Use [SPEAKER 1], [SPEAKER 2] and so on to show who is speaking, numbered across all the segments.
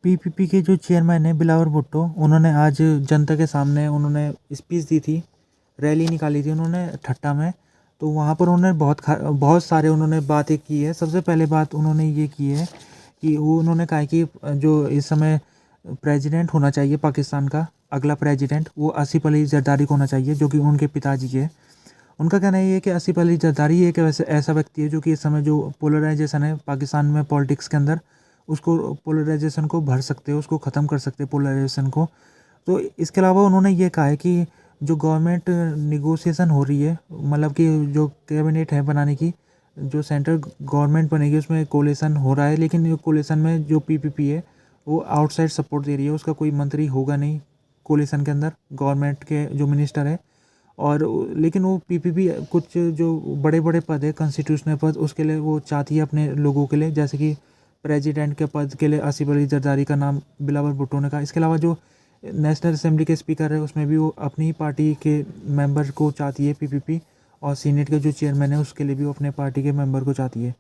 [SPEAKER 1] PPP के जो chairman हैं बिलावर भुट्टो, उन्होंने आज जनता के सामने उन्होंने स्पीच दी थी, रैली निकाली थी उन्होंने ठट्टा में। तो वहाँ पर उन्होंने बहुत सारे उन्होंने बातें की है। सबसे पहले बात उन्होंने ये की है कि वो उन्होंने कहा कि जो इस समय प्रेसिडेंट होना चाहिए पाकिस्तान का, अगला प्रेसिडेंट, वो आसिफ अली जरदारी को होना चाहिए, जो कि उनके पिताजी के। उनका कहना ये है कि आसिफ अली जरदारी एक ऐसा व्यक्ति है जो कि इस समय जो पोलराइजेशन है पाकिस्तान में पॉलिटिक्स के अंदर, उसको पोलराइजेशन को भर सकते हो, उसको ख़त्म कर सकते हैं पोलराइजेशन को। तो इसके अलावा उन्होंने ये कहा है कि जो गवर्नमेंट निगोशिएशन हो रही है, मतलब कि जो कैबिनेट है बनाने की, जो सेंट्रल गवर्नमेंट बनेगी उसमें कोलेशन हो रहा है, लेकिन कोलेशन में जो पीपीपी है वो आउटसाइड सपोर्ट दे रही है, उसका कोई मंत्री होगा नहीं कोलेशन के अंदर, गवर्नमेंट के जो मिनिस्टर है। और लेकिन वो पीपीपी कुछ जो बड़े बड़े पद है, कॉन्स्टिट्यूशनल पद, उसके लिए वो चाहती है अपने लोगों के लिए, जैसे कि प्रेसिडेंट के पद के लिए आसिफ अली जरदारी का नाम बिलावल भुट्टो ने कहा। इसके अलावा जो नेशनल असेंबली के स्पीकर है उसमें भी वो अपनी ही पार्टी के मेंबर को चाहती है पीपीपी, और सीनेट के जो चेयरमैन है उसके लिए भी वो अपने पार्टी के मेंबर को चाहती है।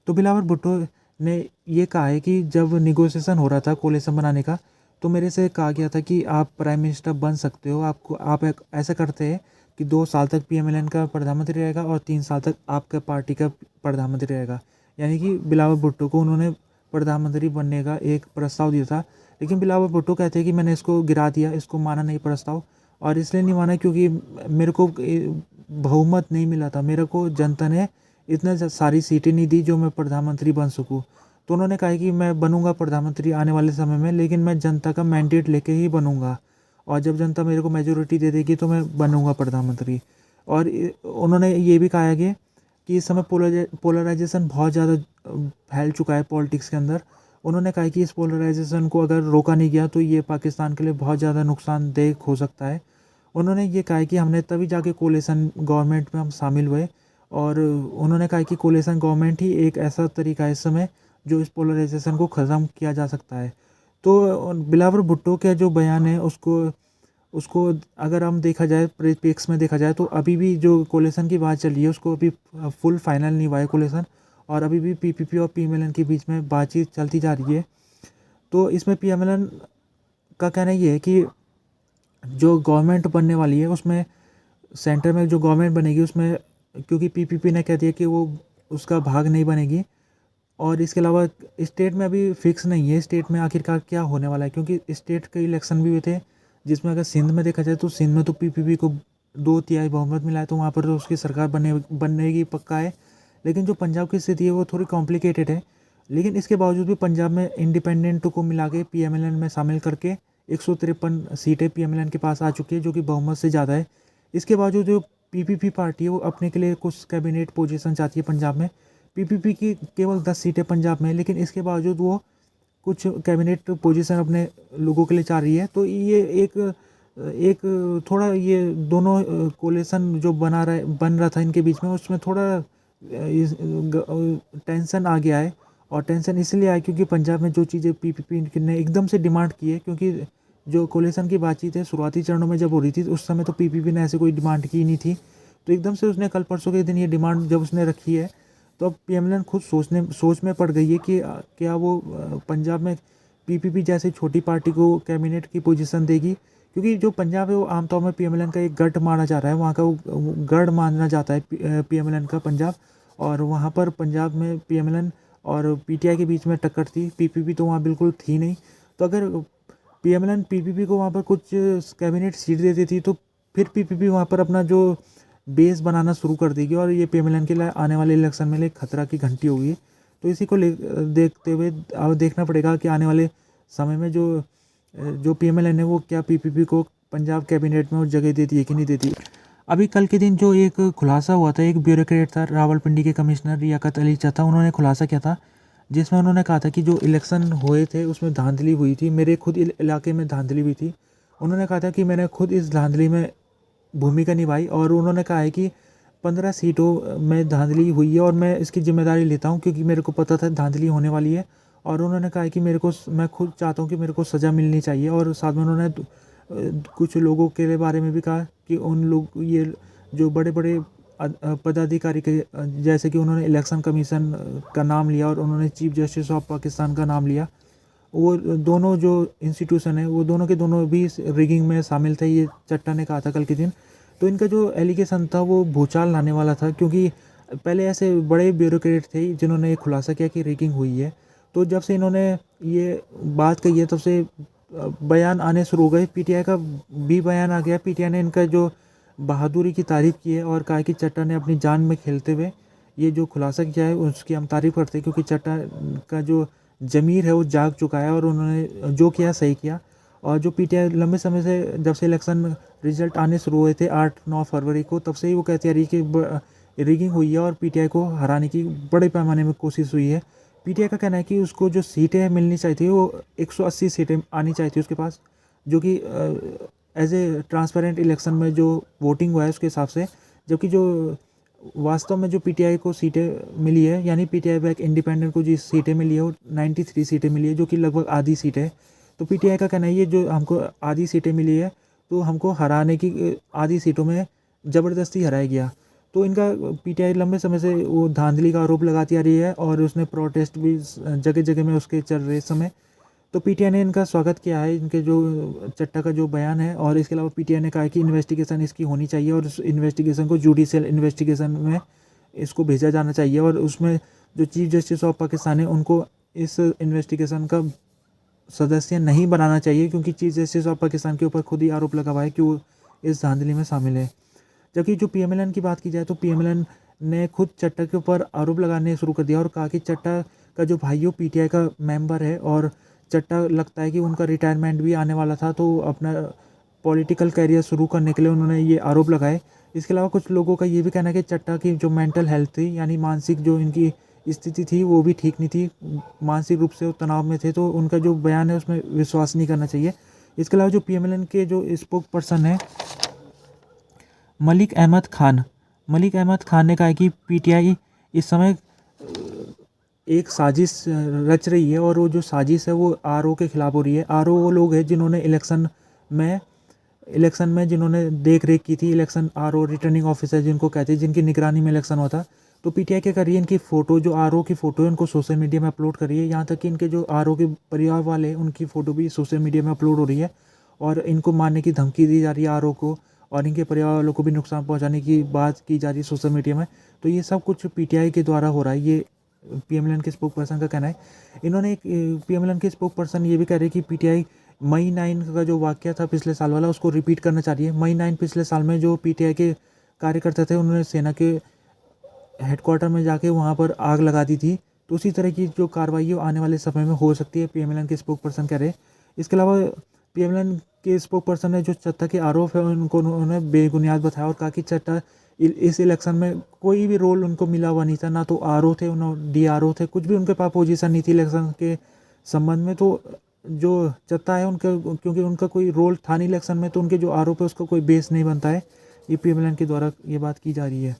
[SPEAKER 1] तो बिलावल भुट्टो ने ये कहा है कि जब निगोशिएशन हो रहा था कोलिशन बनाने का, तो मेरे से कहा गया था कि आप प्राइम मिनिस्टर बन सकते हो, आपको आप ऐसा करते हैं कि 2 साल तक पीएमएलएन का प्रधानमंत्री रहेगा और 3 साल तक आपका पार्टी का प्रधानमंत्री रहेगा। यानी कि बिलावल भुट्टो को उन्होंने प्रधानमंत्री बनने का एक प्रस्ताव दिया था, लेकिन बिलावल भुट्टो कहते हैं कि मैंने इसको गिरा दिया, इसको माना नहीं प्रस्ताव। और इसलिए नहीं माना क्योंकि मेरे को बहुमत नहीं मिला था, मेरे को जनता ने इतने सारी सीटें नहीं दी जो मैं प्रधानमंत्री बन सकूं। तो उन्होंने कहा कि मैं बनूंगा प्रधानमंत्री आने वाले समय में, लेकिन मैं जनता का मैंडेट लेके ही बनूंगा, और जब जनता मेरे को मेजोरिटी दे देगी तो मैं बनूंगा प्रधानमंत्री। और उन्होंने ये भी कहा है कि इस समय पोलराइजेशन बहुत ज़्यादा फैल चुका है पॉलिटिक्स के अंदर। उन्होंने कहा कि इस पोलराइजेशन को अगर रोका नहीं गया तो ये पाकिस्तान के लिए बहुत ज़्यादा नुकसानदेह हो सकता है। उन्होंने ये कहा कि हमने तभी जाके कोलिशन गवर्नमेंट में हम शामिल हुए, और उन्होंने कहा कि कोलिशन गवर्नमेंट ही एक ऐसा तरीका है इस समय जो इस पोलराइजेशन को ख़त्म किया जा सकता है। तो बिलावल भुट्टो का जो बयान है उसको उसको अगर हम देखा जाए, परिप्रेक्ष्य में देखा जाए, तो अभी भी जो कोलिशन की बात चल रही है उसको अभी फुल फाइनल नहीं हुआ है कोलिशन, और अभी भी पीपीपी और पीएमएलएन के बीच में बातचीत चलती जा रही है। तो इसमें पीएमएलएन का कहना ये है कि जो गवर्नमेंट बनने वाली है उसमें, सेंटर में जो गवर्नमेंट बनेगी उसमें, क्योंकि पीपीपी ने कह दिया कि वो उसका भाग नहीं बनेगी। और इसके अलावा स्टेट में अभी फिक्स नहीं है स्टेट में आखिरकार क्या होने वाला है, क्योंकि स्टेट के इलेक्शन भी हुए थे, जिसमें अगर सिंध में देखा जाए तो सिंध में तो पीपीपी को 2/3 बहुमत मिला है, तो वहाँ पर तो उसकी सरकार बनने की पक्का है। लेकिन जो पंजाब की स्थिति है वो थोड़ी कॉम्प्लिकेटेड है। लेकिन इसके बावजूद भी पंजाब में इंडिपेंडेंट को मिला के पीएमएलएन में शामिल करके 153 सीटें पीएमएलएन के पास आ चुकी है, जो कि बहुमत से ज़्यादा है। इसके बावजूद जो पीपीपी पार्टी है वो अपने के लिए कुछ कैबिनेट पोजीशन चाहती है पंजाब में। पीपीपी की केवल 10 सीटें पंजाब में, लेकिन इसके बावजूद वो कुछ कैबिनेट पोजीशन अपने लोगों के लिए चाह रही है। तो ये एक एक थोड़ा ये दोनों कोलिशन जो बन रहा था इनके बीच में, उसमें थोड़ा टेंशन आ गया है। और टेंशन इसलिए आया क्योंकि पंजाब में जो चीज़ें पीपीपी ने एकदम से डिमांड की है, क्योंकि जो कोलिशन की बातचीत है शुरुआती चरणों में जब हो रही थी उस समय तो पीपीपी ने ऐसे कोई डिमांड की नहीं थी। तो एकदम से उसने कल परसों के दिन ये डिमांड जब उसने रखी है, तो अब पीएमएलएन खुद सोच में पड़ गई है कि क्या वो पंजाब में पीपीपी जैसी छोटी पार्टी को कैबिनेट की पोजीशन देगी। क्योंकि जो पंजाब है वो आमतौर में पीएमएलएन का एक गढ़ माना जा रहा है, वहाँ का वो गढ़ माना जाता है पीएमएलएन का पंजाब। और वहाँ पर पंजाब में पीएमएलएन और पीटीआई के बीच में टक्कर थी, पीपीपी तो वहाँ बिल्कुल थी नहीं। तो अगर पीएमएलएन पीपीपी को वहाँ पर कुछ कैबिनेट सीट दे देती तो फिर पीपीपी वहाँ पर अपना जो बेस बनाना शुरू कर देगी, और ये पीएमएलएन के लिए आने वाले इलेक्शन में एक खतरा की घंटी होगी। तो इसी को देखते हुए अब देखना पड़ेगा कि आने वाले समय में जो पीएमएलएन है वो क्या पीपीपी को पंजाब कैबिनेट में वो जगह देती है कि नहीं देती। अभी कल के दिन जो एक खुलासा हुआ था, एक ब्यूरोक्रेट था, रावलपिंडी के कमिश्नर लियाकत अली चद्धा, उन्होंने खुलासा किया था, जिसमें उन्होंने कहा था कि जो इलेक्शन हुए थे उसमें धांधली हुई थी, मेरे खुद इलाके में धांधली हुई थी। उन्होंने कहा था कि मैंने खुद इस धांधली में भूमिका निभाई, और उन्होंने कहा है कि 15 सीटों में धांधली हुई है और मैं इसकी जिम्मेदारी लेता हूं, क्योंकि मेरे को पता था धांधली होने वाली है। और उन्होंने कहा है कि मैं खुद चाहता हूं कि मेरे को सज़ा मिलनी चाहिए। और साथ में उन्होंने कुछ लोगों के बारे में भी कहा कि उन लोग ये जो बड़े बड़े पदाधिकारी के, जैसे कि उन्होंने इलेक्शन कमीशन का नाम लिया और उन्होंने चीफ जस्टिस ऑफ पाकिस्तान का नाम लिया, वो दोनों जो इंस्टीट्यूशन है वो दोनों के दोनों भी इस रिगिंग में शामिल थे, ये चट्टा ने कहा था कल के दिन। तो इनका जो एलिगेशन था वो भूचाल लाने वाला था, क्योंकि पहले ऐसे बड़े ब्यूरोक्रेट थे जिन्होंने ये खुलासा किया कि रिगिंग हुई है। तो जब से इन्होंने ये बात कही है तब से बयान आने शुरू हो गए। पीटीआई का भी बयान आ गया। पीटीआई ने इनका जो बहादुरी की तारीफ़ की है और कहा कि चट्टा ने अपनी जान में खेलते हुए ये जो खुलासा किया है उसकी हम तारीफ़ करते हैं, क्योंकि चट्टा का जो ज़मीर है वो जाग चुका है और उन्होंने जो किया सही किया। और जो पीटीआई लंबे समय से, जब से इलेक्शन रिजल्ट आने शुरू हुए थे 8-9 फरवरी को, तब से ही वो कहती आ रही है कि रिगिंग हुई है और पीटीआई को हराने की बड़े पैमाने में कोशिश हुई है। पीटीआई का कहना है कि उसको जो सीटें मिलनी चाहिए थी वो 180 सीटें आनी चाहिए थी उसके पास, जो कि एज ए ट्रांसपेरेंट इलेक्शन में जो वोटिंग हुआ है उसके हिसाब से। जबकि जो वास्तव में जो पीटीआई को सीटें मिली है, यानी पीटीआई बैक इंडिपेंडेंट को जिस सीटें मिली है वो 93 सीटें मिली है, जो कि लगभग आधी सीट है। तो पीटीआई का कहना है ये जो हमको आधी सीटें मिली है तो हमको हराने की आधी सीटों में ज़बरदस्ती हराया गया। तो इनका पीटीआई लंबे समय से वो धांधली का आरोप लगाती आ रही है और उसने प्रोटेस्ट भी जगह जगह में उसके चल रहे समय। तो पीटीआई ने इनका स्वागत किया है, इनके जो चट्टा का जो बयान है। और इसके अलावा पीटीआई ने कहा है कि इन्वेस्टिगेशन इसकी होनी चाहिए और उस इन्वेस्टिगेशन को जुडिशियल इन्वेस्टिगेशन में इसको भेजा जाना चाहिए, और उसमें जो चीफ जस्टिस ऑफ पाकिस्तान है उनको इस इन्वेस्टिगेशन का सदस्य नहीं बनाना चाहिए, क्योंकि चीफ जस्टिस ऑफ पाकिस्तान के ऊपर खुद ही आरोप लगा हुआ है कि वो इस धांधली में शामिल है। जबकि जो पीएमएलएन की बात की जाए तो पीएमएलएन ने खुद चट्टा के ऊपर आरोप लगाने शुरू कर दिया और कहा कि चट्टा का जो भाई वो पीटीआई का मेंबर है और चट्टा लगता है कि उनका रिटायरमेंट भी आने वाला था, तो अपना पॉलिटिकल करियर शुरू करने के लिए उन्होंने ये आरोप लगाए। इसके अलावा कुछ लोगों का ये भी कहना है कि चट्टा की जो मेंटल हेल्थ थी, यानी मानसिक जो इनकी स्थिति थी वो भी ठीक नहीं थी, मानसिक रूप से वो तनाव में थे, तो उनका जो बयान है उसमें विश्वास नहीं करना चाहिए। इसके अलावा जो पीएमएलएन के जो स्पोक पर्सन है मलिक अहमद खान ने कहा है कि पीटीआई इस समय एक साजिश रच रही है, और वो जो साजिश है वो आरओ के खिलाफ हो रही है। आरओ वो लोग हैं जिन्होंने इलेक्शन में जिन्होंने देख रेख की थी। इलेक्शन आरओ रिटर्निंग ऑफिसर जिनको कहते हैं, जिनकी निगरानी में इलेक्शन होता। तो पीटीआई क्या कर रही है, इनकी फ़ोटो जो आरओ की फ़ोटो है उनको सोशल मीडिया में अपलोड कर रही है। यहाँ तक कि इनके जो आरओ के परिवार वाले हैं उनकी फ़ोटो भी सोशल मीडिया में अपलोड हो रही है, और इनको मारने की धमकी दी जा रही है आरओ को, और इनके परिवार वालों को भी नुकसान पहुँचाने की बात की जा रही है सोशल मीडिया में। तो ये सब कुछ पीटीआई के द्वारा हो रहा है, ये पीएमएलएन के स्पोक पर्सन का कहना है। इन्होंने एक पीएमएलएन के स्पोक पर्सन ये भी कह रहे हैं कि पीटीआई मई 9 का जो वाक़या था पिछले साल वाला उसको रिपीट करना चाह रही है। मई 9 पिछले साल में जो पीटीआई के कार्यकर्ता थे उन्होंने सेना के हेडक्वार्टर में जाके वहाँ पर आग लगा दी थी। तो उसी तरह की जो कार्रवाई है आने वाले समय में हो सकती है, पीएमएलएन के स्पोक पर्सन कह रहे हैं। इसके अलावा पीएमएलएन के स्पोक पर्सन ने जो चट्टा के आरोप है उनको उन्होंने बेबुनियाद बताया और कहा कि चट्टा इस इलेक्शन में कोई भी रोल उनको मिला हुआ नहीं था, ना तो आरओ थे, ना डीआरओ थे, कुछ भी उनके पास पोजीशन नहीं थी इलेक्शन के संबंध में। तो जो चट्टा है उनका, क्योंकि उनका कोई रोल था नहीं इलेक्शन में, तो उनके जो आरोप है उसका कोई बेस नहीं बनता है। ये पीएमएलएन के द्वारा ये बात की जा रही है।